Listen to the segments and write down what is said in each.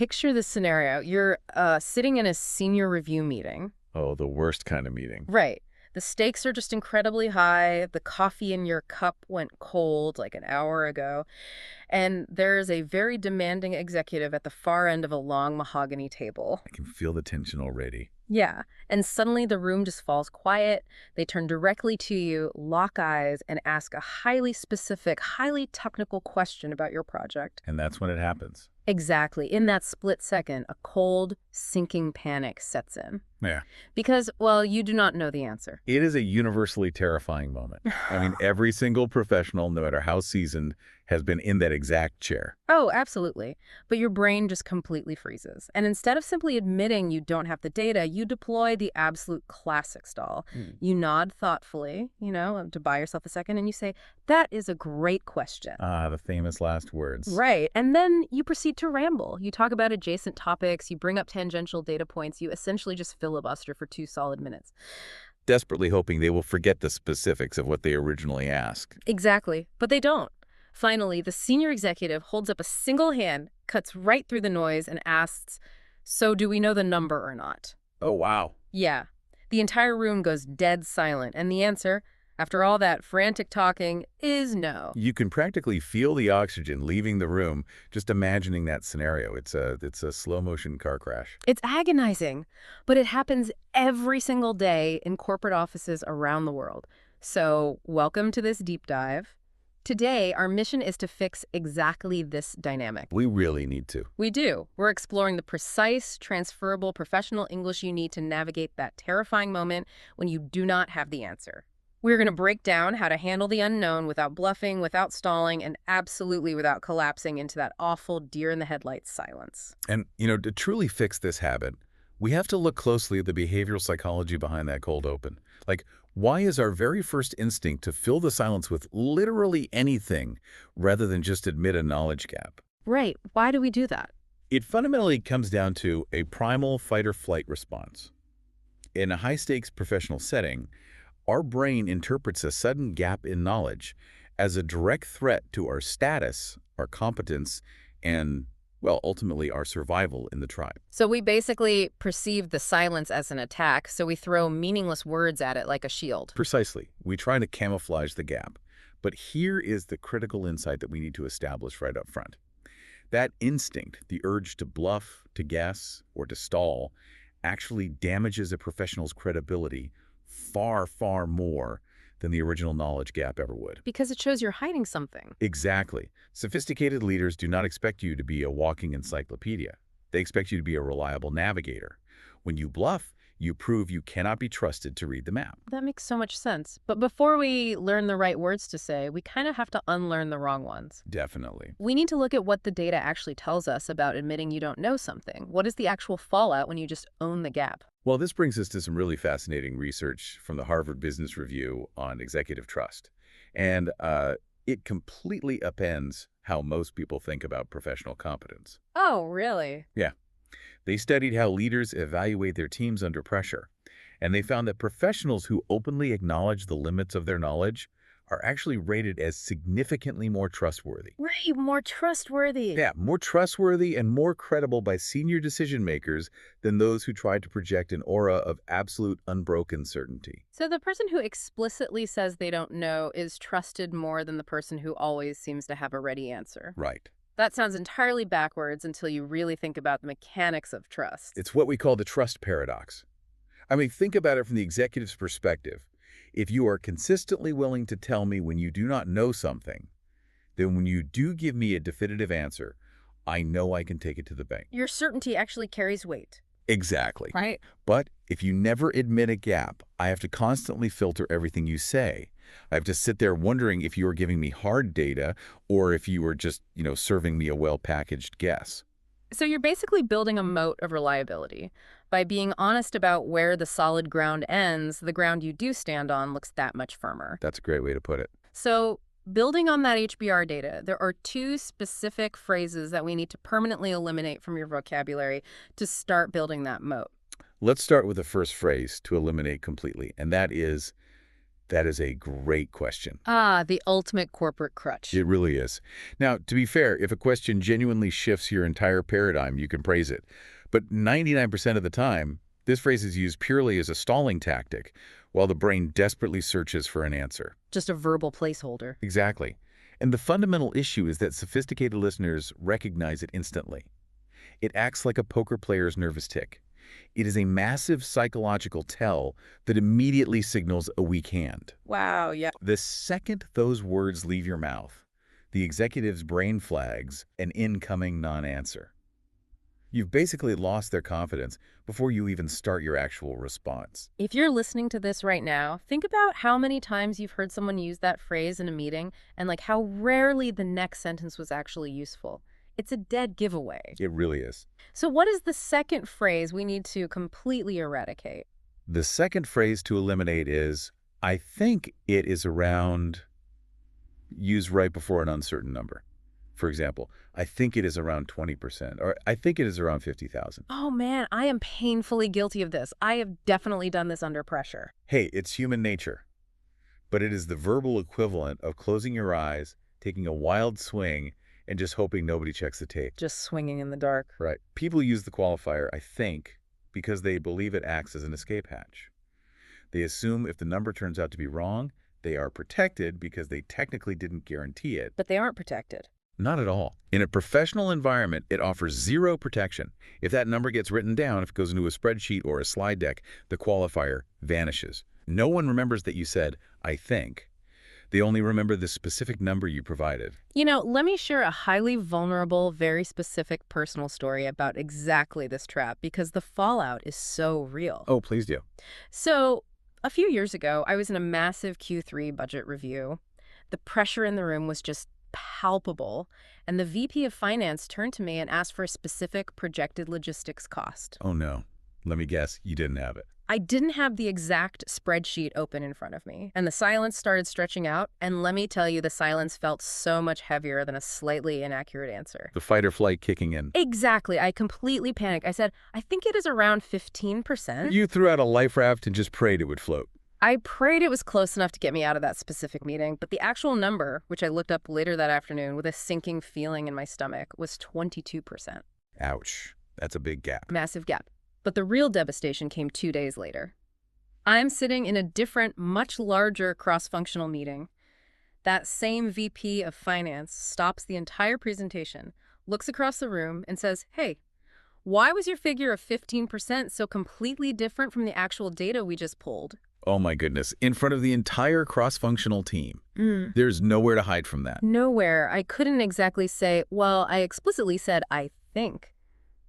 picture this scenario. You're sitting in a senior review meeting. Oh, the worst kind of meeting. Right. The stakes are just incredibly high. The coffee in your cup went cold like an hour ago. And there's a very demanding executive at the far end of a long mahogany table. I can feel the tension already. Yeah. And suddenly the room just falls quiet. They turn directly to you, lock eyes, and ask a highly specific, highly technical question about your project. And that's when it happens. Exactly. In that split second, a cold, sinking panic sets in. Yeah. Because, well, you do not know the answer. It is a universally terrifying moment. I mean, every single professional, no matter how seasoned, has been in that exact chair. Oh, absolutely. But your brain just completely freezes. And instead of simply admitting you don't have the data, you deploy the absolute classic stall. You nod thoughtfully, to buy yourself a second, and you say, that is a great question. Ah, the famous last words. Right. And then you proceed to ramble. You talk about adjacent topics, you bring up tangential data points, you essentially just filibuster for 2 solid minutes. Desperately hoping they will forget the specifics of what they originally asked. Exactly. But they don't. Finally, the senior executive holds up a single hand, cuts right through the noise, and asks, so do we know the number or not? Oh, wow. Yeah. The entire room goes dead silent, and the answer, after all that frantic talking, is no. You can practically feel the oxygen leaving the room just imagining that scenario. It's a slow-motion car crash. It's agonizing, but it happens every single day in corporate offices around the world. So, welcome to this deep dive. Today, our mission is to fix exactly this dynamic. We really need to. We do. We're exploring the precise, transferable, professional English you need to navigate that terrifying moment when you do not have the answer. We're going to break down how to handle the unknown without bluffing, without stalling, and absolutely without collapsing into that awful deer-in-the-headlights silence. And, to truly fix this habit, we have to look closely at the behavioral psychology behind that cold open. Like, why is our very first instinct to fill the silence with literally anything rather than just admit a knowledge gap? Right. Why do we do that? It fundamentally comes down to a primal fight-or-flight response. In a high-stakes professional setting, our brain interprets a sudden gap in knowledge as a direct threat to our status, our competence, and, well, ultimately our survival in the tribe. So we basically perceive the silence as an attack, so we throw meaningless words at it like a shield. Precisely. We try to camouflage the gap. But here is the critical insight that we need to establish right up front. That instinct, the urge to bluff, to guess, or to stall, actually damages a professional's credibility far, far more than the original knowledge gap ever would. Because it shows you're hiding something. Exactly. Sophisticated leaders do not expect you to be a walking encyclopedia. They expect you to be a reliable navigator. When you bluff, you prove you cannot be trusted to read the map. That makes so much sense. But before we learn the right words to say, we kind of have to unlearn the wrong ones. Definitely. We need to look at what the data actually tells us about admitting you don't know something. What is the actual fallout when you just own the gap? Well, this brings us to some really fascinating research from the Harvard Business Review on executive trust. And it completely upends how most people think about professional competence. Oh, really? Yeah. They studied how leaders evaluate their teams under pressure, and they found that professionals who openly acknowledge the limits of their knowledge are actually rated as significantly more trustworthy. Right, more trustworthy. Yeah, more trustworthy and more credible by senior decision makers than those who try to project an aura of absolute unbroken certainty. So the person who explicitly says they don't know is trusted more than the person who always seems to have a ready answer. Right. That sounds entirely backwards until you really think about the mechanics of trust. It's what we call the trust paradox. I mean, think about it from the executive's perspective. If you are consistently willing to tell me when you do not know something, then when you do give me a definitive answer, I know I can take it to the bank. Your certainty actually carries weight. Exactly. Right. But if you never admit a gap, I have to constantly filter everything you say. I have to sit there wondering if you are giving me hard data or if you are just, serving me a well-packaged guess. So you're basically building a moat of reliability. By being honest about where the solid ground ends, the ground you do stand on looks that much firmer. That's a great way to put it. So building on that HBR data, there are 2 specific phrases that we need to permanently eliminate from your vocabulary to start building that moat. Let's start with the first phrase to eliminate completely, and that is, That is a great question. Ah, the ultimate corporate crutch. It really is. Now, to be fair, if a question genuinely shifts your entire paradigm, you can praise it. But 99% of the time, this phrase is used purely as a stalling tactic, while the brain desperately searches for an answer. Just a verbal placeholder. Exactly. And the fundamental issue is that sophisticated listeners recognize it instantly. It acts like a poker player's nervous tick. It is a massive psychological tell that immediately signals a weak hand. Wow, yeah. The second those words leave your mouth, the executive's brain flags an incoming non-answer. You've basically lost their confidence before you even start your actual response. If you're listening to this right now, think about how many times you've heard someone use that phrase in a meeting and like how rarely the next sentence was actually useful. It's a dead giveaway. It really is. So what is the second phrase we need to completely eradicate? The second phrase to eliminate is, I think it is around, used right before an uncertain number. For example, I think it is around 20%, or I think it is around 50,000. Oh man, I am painfully guilty of this. I have definitely done this under pressure. Hey, it's human nature. But it is the verbal equivalent of closing your eyes, taking a wild swing, and just hoping nobody checks the tape. Just swinging in the dark. Right. People use the qualifier, I think, because they believe it acts as an escape hatch. They assume if the number turns out to be wrong, they are protected because they technically didn't guarantee it. But they aren't protected. Not at all. In a professional environment, it offers zero protection. If that number gets written down, if it goes into a spreadsheet or a slide deck, the qualifier vanishes. No one remembers that you said, I think. They only remember the specific number you provided. You know, let me share a highly vulnerable, very specific personal story about exactly this trap because the fallout is so real. Oh, please do. So, a few years ago, I was in a massive Q3 budget review. The pressure in the room was just palpable, and the VP of Finance turned to me and asked for a specific projected logistics cost. Oh, no. Let me guess, you didn't have it. I didn't have the exact spreadsheet open in front of me, and the silence started stretching out, and let me tell you, the silence felt so much heavier than a slightly inaccurate answer. The fight or flight kicking in. Exactly. I completely panicked. I said, I think it is around 15%. You threw out a life raft and just prayed it would float. I prayed it was close enough to get me out of that specific meeting, but the actual number, which I looked up later that afternoon with a sinking feeling in my stomach, was 22%. Ouch. That's a big gap. Massive gap. But the real devastation came 2 days later. I'm sitting in a different, much larger cross-functional meeting. That same VP of Finance stops the entire presentation, looks across the room, and says, hey, why was your figure of 15% so completely different from the actual data we just pulled? Oh my goodness. In front of the entire cross-functional team. There's nowhere to hide from that. Nowhere. I couldn't exactly say, well, I explicitly said, I think.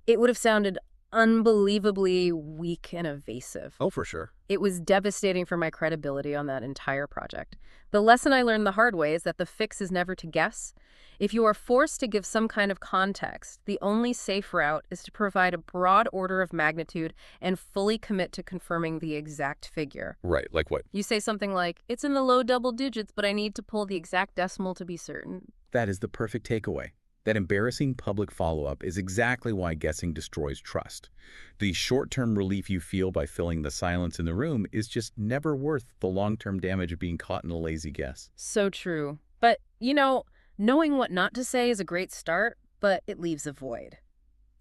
It would have sounded unbelievably weak and evasive. Oh, for sure. It was devastating for my credibility on that entire project. The lesson I learned the hard way is that the fix is never to guess. If you are forced to give some kind of context, the only safe route is to provide a broad order of magnitude and fully commit to confirming the exact figure. Right, like what? You say something like, it's in the low double digits, but I need to pull the exact decimal to be certain. That is the perfect takeaway. That embarrassing public follow-up is exactly why guessing destroys trust. The short-term relief you feel by filling the silence in the room is just never worth the long-term damage of being caught in a lazy guess. So true. But, you know, knowing what not to say is a great start, but it leaves a void.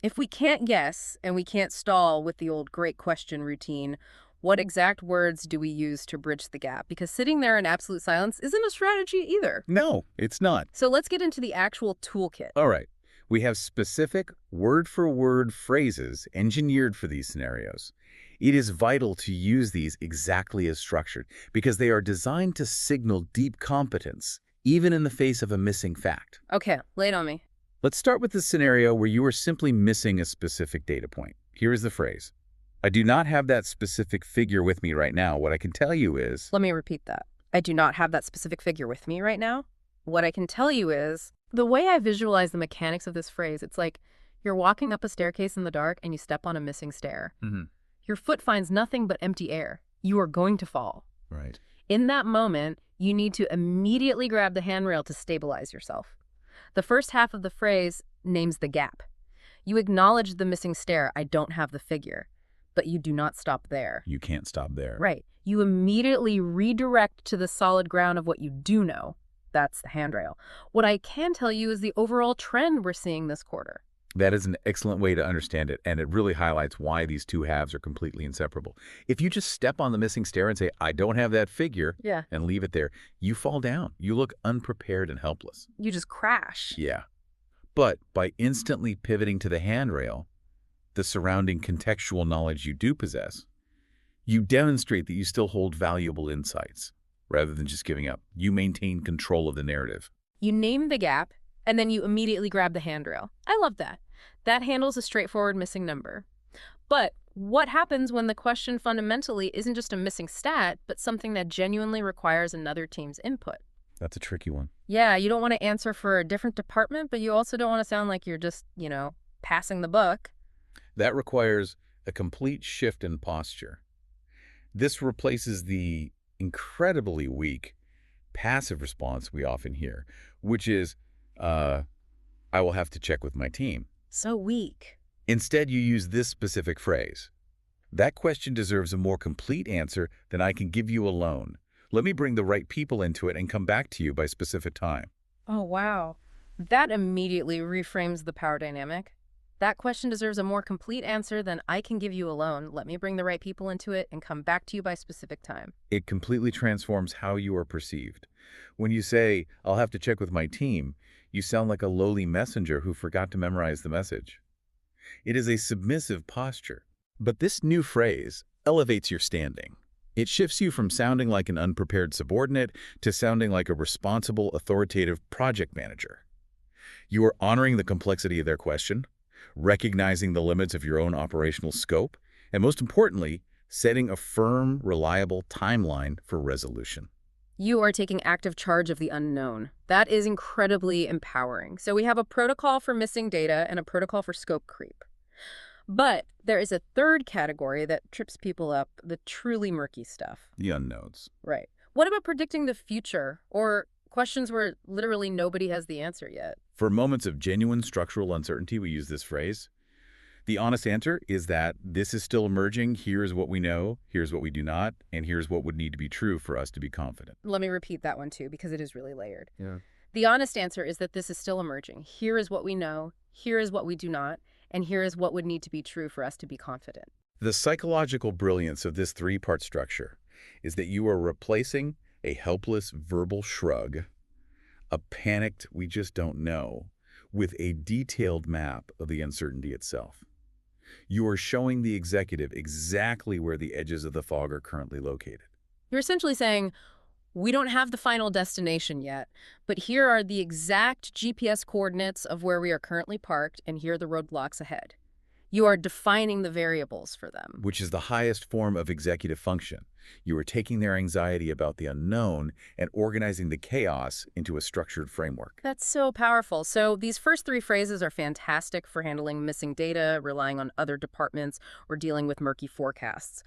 If we can't guess and we can't stall with the old great question routine, what exact words do we use to bridge the gap? Because sitting there in absolute silence isn't a strategy either. No, it's not. So let's get into the actual toolkit. All right. We have specific word-for-word phrases engineered for these scenarios. It is vital to use these exactly as structured because they are designed to signal deep competence, even in the face of a missing fact. Okay, lay it on me. Let's start with the scenario where you are simply missing a specific data point. Here is the phrase. I do not have that specific figure with me right now. What I can tell you is... Let me repeat that. I do not have that specific figure with me right now. What I can tell you is... The way I visualize the mechanics of this phrase, it's like you're walking up a staircase in the dark and you step on a missing stair. Your foot finds nothing but empty air. You are going to fall. Right. In that moment, you need to immediately grab the handrail to stabilize yourself. The first half of the phrase names the gap. You acknowledge the missing stair, I don't have the figure. But you do not stop there. You can't stop there. Right. You immediately redirect to the solid ground of what you do know. That's the handrail. What I can tell you is the overall trend we're seeing this quarter. That is an excellent way to understand it, and it really highlights why these two halves are completely inseparable. If you just step on the missing stair and say, I don't have that figure, Yeah. and leave it there, you fall down. You look unprepared and helpless. You just crash. Yeah. But by instantly pivoting to the handrail, the surrounding contextual knowledge you do possess, you demonstrate that you still hold valuable insights. Rather than just giving up, you maintain control of the narrative. You name the gap, and then you immediately grab the handrail. I love that. That handles a straightforward missing number. But what happens when the question fundamentally isn't just a missing stat, but something that genuinely requires another team's input? That's a tricky one. Yeah, you don't want to answer for a different department, but you also don't want to sound like you're just, passing the buck. That requires a complete shift in posture. This replaces the incredibly weak passive response we often hear, which is, I will have to check with my team. So weak. Instead, you use this specific phrase. That question deserves a more complete answer than I can give you alone. Let me bring the right people into it and come back to you by specific time. Oh, wow. That immediately reframes the power dynamic. That question deserves a more complete answer than I can give you alone. Let me bring the right people into it and come back to you by specific time. It completely transforms how you are perceived. When you say, I'll have to check with my team, you sound like a lowly messenger who forgot to memorize the message. It is a submissive posture. But this new phrase elevates your standing. It shifts you from sounding like an unprepared subordinate to sounding like a responsible, authoritative project manager. You are honoring the complexity of their question, recognizing the limits of your own operational scope, and most importantly, setting a firm, reliable timeline for resolution. You are taking active charge of the unknown. That is incredibly empowering. So we have a protocol for missing data and a protocol for scope creep. But there is a third category that trips people up, the truly murky stuff. The unknowns. Right. What about predicting the future or questions where literally nobody has the answer yet? For moments of genuine structural uncertainty, we use this phrase. The honest answer is that this is still emerging. Here's what we know, here's what we do not, and here's what would need to be true for us to be confident. Let me repeat that one too, because it is really layered. Yeah. The honest answer is that this is still emerging. Here is what we know, here is what we do not, and here is what would need to be true for us to be confident. The psychological brilliance of this three-part structure is that you are replacing a helpless verbal shrug, a panicked we just don't know, with a detailed map of the uncertainty itself. You are showing the executive exactly where the edges of the fog are currently located. You're essentially saying, we don't have the final destination yet, but here are the exact GPS coordinates of where we are currently parked, and here are the roadblocks ahead. You are defining the variables for them. Which is the highest form of executive function. You are taking their anxiety about the unknown and organizing the chaos into a structured framework. That's so powerful. So these first three phrases are fantastic for handling missing data, relying on other departments, or dealing with murky forecasts.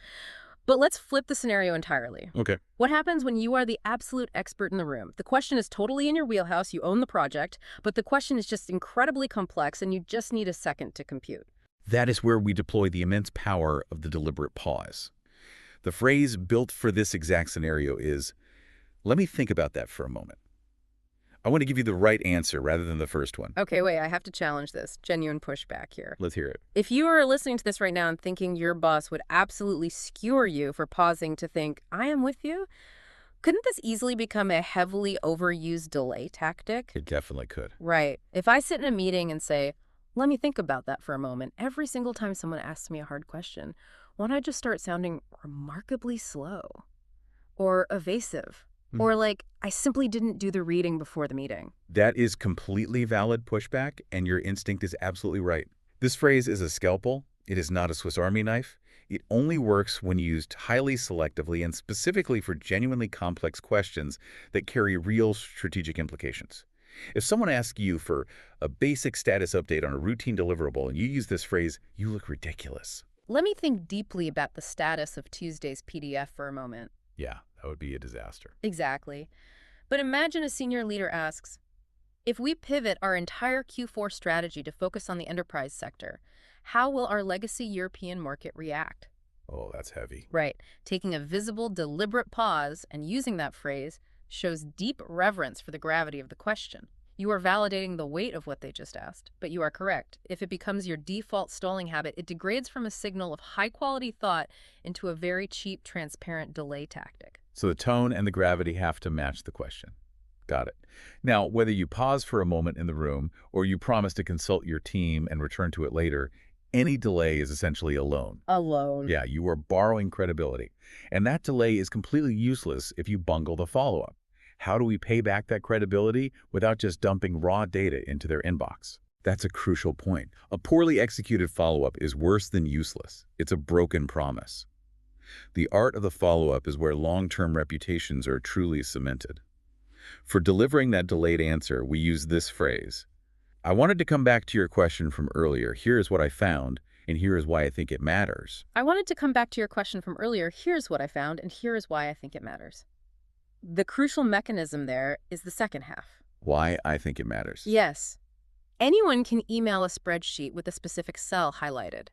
But let's flip the scenario entirely. Okay. What happens when you are the absolute expert in the room? The question is totally in your wheelhouse, you own the project, but the question is just incredibly complex and you just need a second to compute. That is where we deploy the immense power of the deliberate pause. The phrase built for this exact scenario is, let me think about that for a moment. I want to give you the right answer rather than the first one. Okay, wait, I have to challenge this. Genuine pushback here. Let's hear it. If you are listening to this right now and thinking your boss would absolutely skewer you for pausing to think, I am with you, couldn't this easily become a heavily overused delay tactic? It definitely could. Right. If I sit in a meeting and say, let me think about that for a moment, every single time someone asks me a hard question, why don't I just start sounding remarkably slow or evasive? Or like, I simply didn't do the reading before the meeting. That is completely valid pushback, and your instinct is absolutely right. This phrase is a scalpel. It is not a Swiss Army knife. It only works when used highly selectively and specifically for genuinely complex questions that carry real strategic implications. If someone asks you for a basic status update on a routine deliverable and you use this phrase, you look ridiculous. Let me think deeply about the status of Tuesday's PDF for a moment. Yeah, that would be a disaster. Exactly. But imagine a senior leader asks, if we pivot our entire Q4 strategy to focus on the enterprise sector, how will our legacy European market react? Oh, that's heavy. Right. Taking a visible, deliberate pause and using that phrase shows deep reverence for the gravity of the question. You are validating the weight of what they just asked, but you are correct. If it becomes your default stalling habit, it degrades from a signal of high-quality thought into a very cheap, transparent delay tactic. So the tone and the gravity have to match the question. Got it. Now, whether you pause for a moment in the room or you promise to consult your team and return to it later, any delay is essentially a loan. Alone. Yeah, you are borrowing credibility. And that delay is completely useless if you bungle the follow-up. How do we pay back that credibility without just dumping raw data into their inbox? That's a crucial point. A poorly executed follow-up is worse than useless. It's a broken promise. The art of the follow-up is where long-term reputations are truly cemented. For delivering that delayed answer, we use this phrase. I wanted to come back to your question from earlier. Here is what I found, and here is why I think it matters. I wanted to come back to your question from earlier. Here's what I found, and here is why I think it matters. The crucial mechanism there is the second half. Why I think it matters. Yes. Anyone can email a spreadsheet with a specific cell highlighted.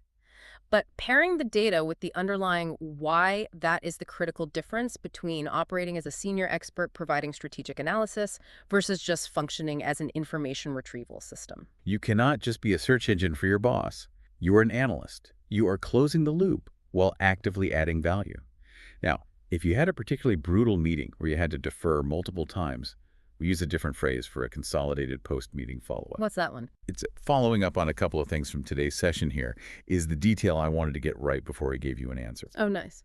But pairing the data with the underlying why, that is the critical difference between operating as a senior expert providing strategic analysis versus just functioning as an information retrieval system. You cannot just be a search engine for your boss. You are an analyst. You are closing the loop while actively adding value. Now, if you had a particularly brutal meeting where you had to defer multiple times, we use a different phrase for a consolidated post-meeting follow-up. What's that one? It's following up on a couple of things from today's session here is the detail I wanted to get right before I gave you an answer. Oh, nice.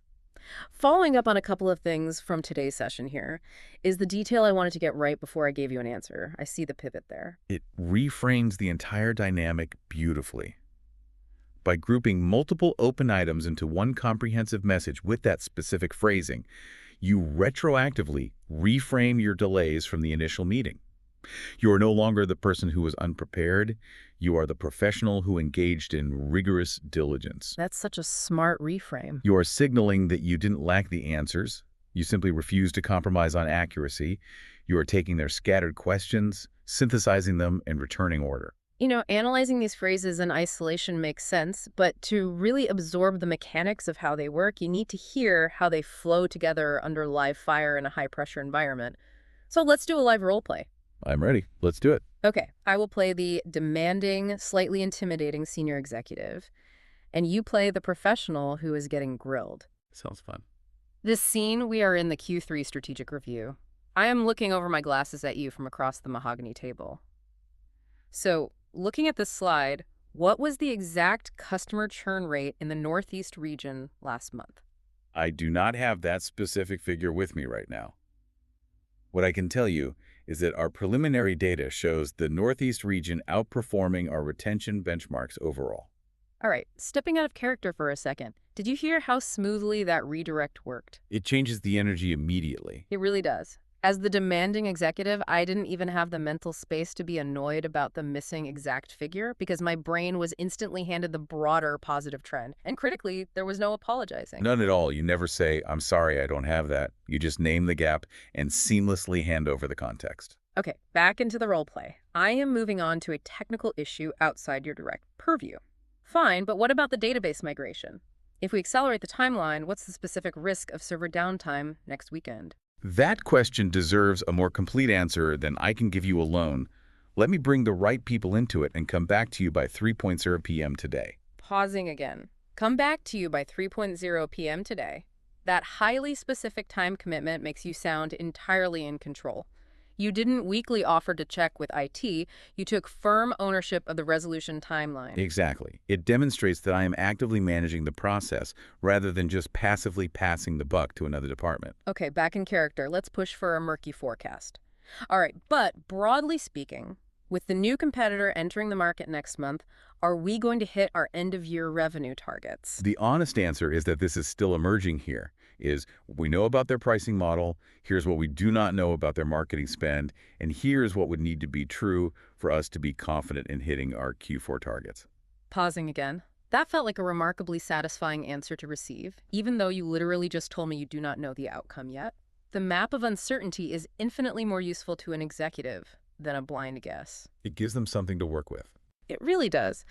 Following up on a couple of things from today's session here is the detail I wanted to get right before I gave you an answer. I see the pivot there. It reframes the entire dynamic beautifully. By grouping multiple open items into one comprehensive message with that specific phrasing, you retroactively reframe your delays from the initial meeting. You are no longer the person who was unprepared. You are the professional who engaged in rigorous diligence. That's such a smart reframe. You are signaling that you didn't lack the answers. You simply refused to compromise on accuracy. You are taking their scattered questions, synthesizing them, and returning order. You know, analyzing these phrases in isolation makes sense, but to really absorb the mechanics of how they work, you need to hear how they flow together under live fire in a high-pressure environment. So let's do a live role play. I'm ready. Let's do it. Okay, I will play the demanding, slightly intimidating senior executive, and you play the professional who is getting grilled. Sounds fun. This scene, we are in the Q3 strategic review. I am looking over my glasses at you from across the mahogany table. So, looking at this slide, what was the exact customer churn rate in the Northeast region last month? I do not have that specific figure with me right now. What I can tell you is that our preliminary data shows the Northeast region outperforming our retention benchmarks overall. All right, stepping out of character for a second, did you hear how smoothly that redirect worked? It changes the energy immediately. It really does. As the demanding executive, I didn't even have the mental space to be annoyed about the missing exact figure because my brain was instantly handed the broader positive trend. And critically, there was no apologizing. None at all. You never say, I'm sorry, I don't have that. You just name the gap and seamlessly hand over the context. Okay, back into the role play. I am moving on to a technical issue outside your direct purview. Fine, but what about the database migration? If we accelerate the timeline, what's the specific risk of server downtime next weekend? That question deserves a more complete answer than I can give you alone. Let me bring the right people into it and come back to you by 3:00 p.m. today. Pausing again. Come back to you by 3:00 p.m. today. That highly specific time commitment makes you sound entirely in control. You didn't weekly offer to check with IT. You took firm ownership of the resolution timeline. Exactly. It demonstrates that I am actively managing the process rather than just passively passing the buck to another department. Okay, back in character. Let's push for a murky forecast. All right, but broadly speaking, with the new competitor entering the market next month, are we going to hit our end-of-year revenue targets? The honest answer is that this is still emerging here. We know about their pricing model, here's what we do not know about their marketing spend, and here's what would need to be true for us to be confident in hitting our Q4 targets. Pausing again. That felt like a remarkably satisfying answer to receive, even though you literally just told me you do not know the outcome yet. The map of uncertainty is infinitely more useful to an executive than a blind guess. It gives them something to work with. It really does.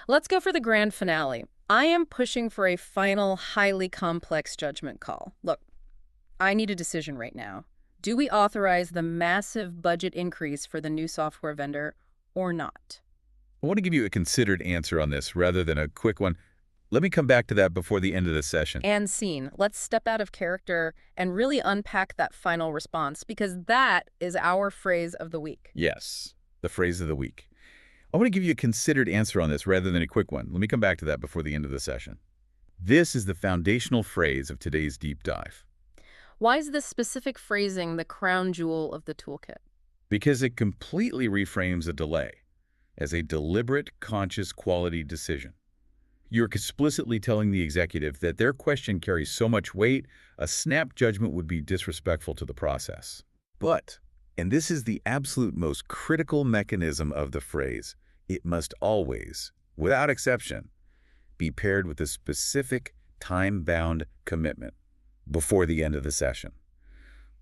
Let's go for the grand finale. I am pushing for a final, highly complex judgment call. Look, I need a decision right now. Do we authorize the massive budget increase for the new software vendor or not? I want to give you a considered answer on this rather than a quick one. Let me come back to that before the end of the session. And scene. Let's step out of character and really unpack that final response because that is our phrase of the week. Yes, the phrase of the week. I want to give you a considered answer on this rather than a quick one. Let me come back to that before the end of the session. This is the foundational phrase of today's deep dive Why is this specific phrasing the crown jewel of the toolkit? because it completely reframes a delay as a deliberate, conscious quality decision. You're explicitly telling the executive that their question carries so much weight, a snap judgment would be disrespectful to the process. But, and this is the absolute most critical mechanism of the phrase, it must always, without exception, be paired with a specific time-bound commitment before the end of the session.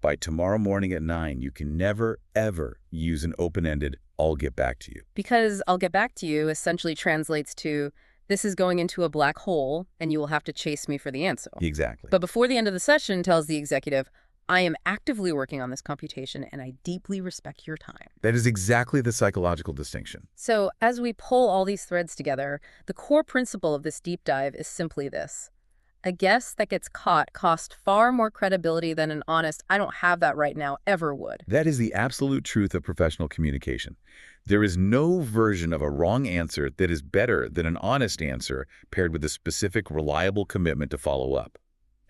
By tomorrow morning at 9, you can never, ever use an open-ended, I'll get back to you. Because I'll get back to you essentially translates to this is going into a black hole and you will have to chase me for the answer. Exactly. But before the end of the session tells the executive, I am actively working on this computation and I deeply respect your time. That is exactly the psychological distinction. So as we pull all these threads together, the core principle of this deep dive is simply this. A guess that gets caught costs far more credibility than an honest, I don't have that right now, ever would. That is the absolute truth of professional communication. There is no version of a wrong answer that is better than an honest answer paired with a specific, reliable commitment to follow up.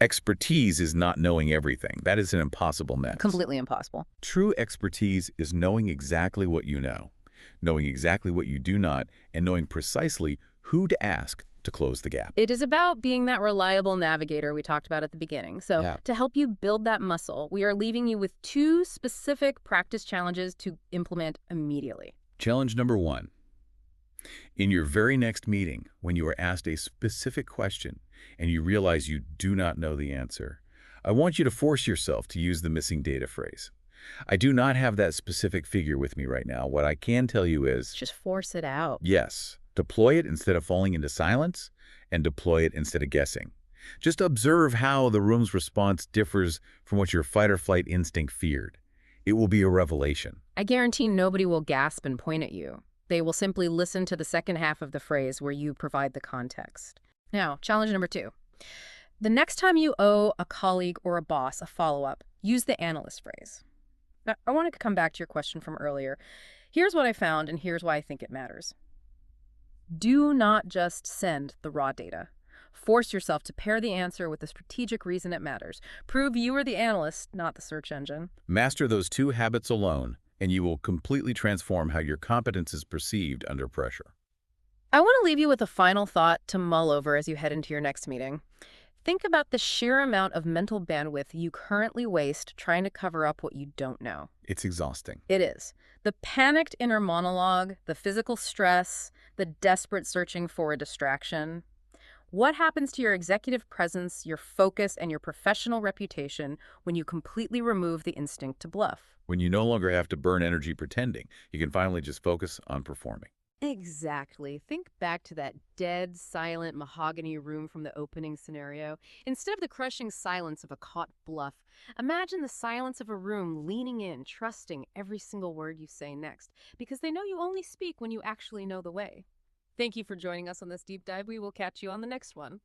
Expertise is not knowing everything. That is an impossible mix. Completely impossible. True expertise is knowing exactly what you know, knowing exactly what you do not, and knowing precisely who to ask to close the gap. It is about being that reliable navigator we talked about at the beginning. So to help you build that muscle, we are leaving you with 2 specific practice challenges to implement immediately. Challenge number 1. In your very next meeting, when you are asked a specific question and you realize you do not know the answer, I want you to force yourself to use the missing data phrase. I do not have that specific figure with me right now. What I can tell you is... Just force it out. Yes. Deploy it instead of falling into silence, and deploy it instead of guessing. Just observe how the room's response differs from what your fight-or-flight instinct feared. It will be a revelation. I guarantee nobody will gasp and point at you. They will simply listen to the second half of the phrase where you provide the context. Now, challenge number 2. The next time you owe a colleague or a boss a follow-up, use the analyst phrase. Now, I want to come back to your question from earlier. Here's what I found, and here's why I think it matters. Do not just send the raw data. Force yourself to pair the answer with the strategic reason it matters. Prove you are the analyst, not the search engine. Master those 2 habits alone, and you will completely transform how your competence is perceived under pressure. I want to leave you with a final thought to mull over as you head into your next meeting. Think about the sheer amount of mental bandwidth you currently waste trying to cover up what you don't know. It's exhausting. It is. The panicked inner monologue, the physical stress, the desperate searching for a distraction. What happens to your executive presence, your focus, and your professional reputation when you completely remove the instinct to bluff? When you no longer have to burn energy pretending, you can finally just focus on performing. Exactly. Think back to that dead, silent mahogany room from the opening scenario. Instead of the crushing silence of a caught bluff, imagine the silence of a room leaning in, trusting every single word you say next, because they know you only speak when you actually know the way. Thank you for joining us on this deep dive. We will catch you on the next one.